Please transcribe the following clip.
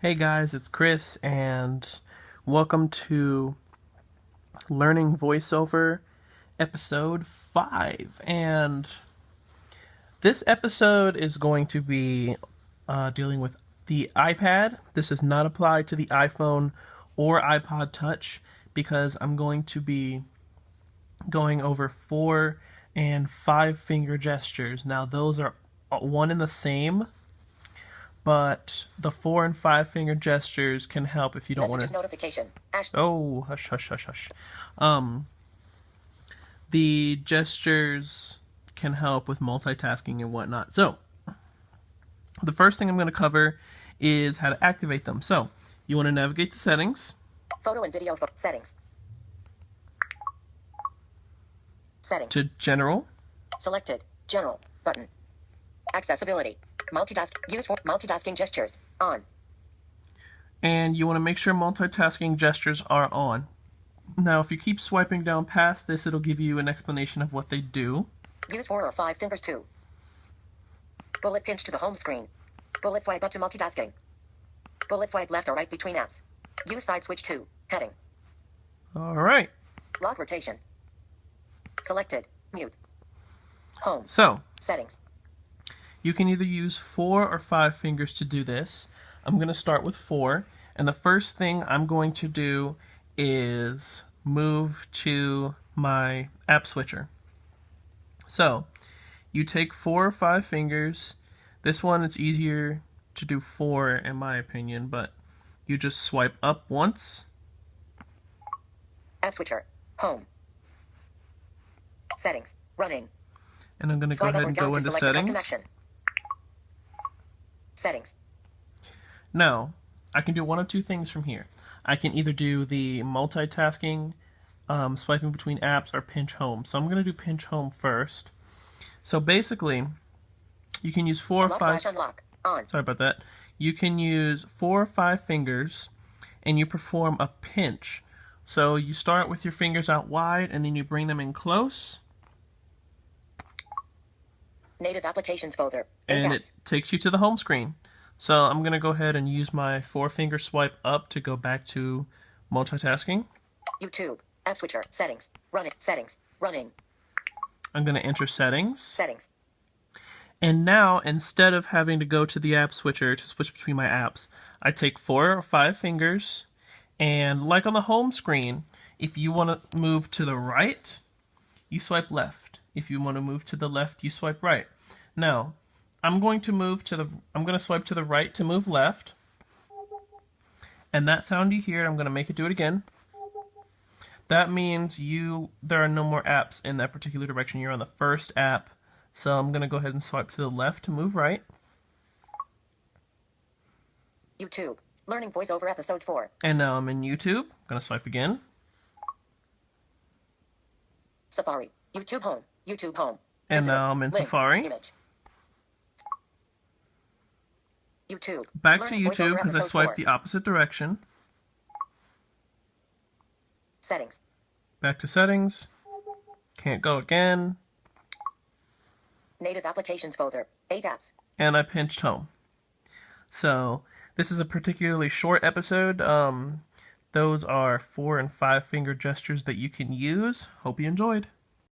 Hey guys, it's Chris, and welcome to Learning VoiceOver episode 5. And this episode is going to be dealing with the iPad. This does not apply to the iPhone or iPod Touch because I'm going to be going over 4 and 5 finger gestures. Now, those are one and the same, but the 4 and 5 finger gestures can help if you don't want to. Notification. Oh, hush, hush, hush, hush. The gestures can help with multitasking and whatnot. So, the first thing I'm going to cover is how to activate them. So, you want to navigate to Settings. Photo and video settings. Settings. To General. Selected. General. Button. Accessibility. Multitask. Use for multitasking gestures. On. And you want to make sure multitasking gestures are on. Now, if you keep swiping down past this, it'll give you an explanation of what they do. Use 4 or 5 fingers to. Bullet pinch to the home screen. Bullet swipe up to multitasking. Bullet swipe left or right between apps. Use side switch to. Heading. All right. Lock rotation. Selected. Mute. Home. So, Settings. you can either use 4 or 5 fingers to do this. I'm going to start with 4. And the first thing I'm going to do is move to my app switcher. So, you take 4 or 5 fingers. This one, it's easier to do 4 in my opinion, but you just swipe up once. App switcher. Home. Settings. Running. And I'm going to go ahead and go into Settings. Settings. Now, I can do one of two things from here. I can either do the multitasking, swiping between apps, or pinch home. So I'm going to do pinch home first. So basically, you can use 4 or 5. Unlock. On. Sorry about that. You can use 4 or 5 fingers, and you perform a pinch. So you start with your fingers out wide, and then you bring them in close. Native applications folder. And it takes you to the home screen. So I'm going to go ahead and use my 4-finger swipe up to go back to multitasking. YouTube. App switcher. Settings. Running. Settings. Running. I'm going to enter Settings. Settings. And now, instead of having to go to the app switcher to switch between my apps, I take 4 or 5 fingers, and like on the home screen, if you want to move to the right, you swipe left. If you want to move to the left, you swipe right. Now, I'm going to swipe to the right to move left. And that sound you hear, I'm going to make it do it again. That means there are no more apps in that particular direction. You're on the first app. So I'm going to go ahead and swipe to the left to move right. YouTube. Learning VoiceOver episode 4. And now I'm in YouTube. I'm going to swipe again. Safari. YouTube home. YouTube home. And now I'm in Safari. Image. YouTube. Back to YouTube because I swiped the opposite direction. Settings. Back to Settings. Can't go again. Native applications folder. 8 apps. And I pinched home. So this is a particularly short episode. Those are 4 and 5 finger gestures that you can use. Hope you enjoyed.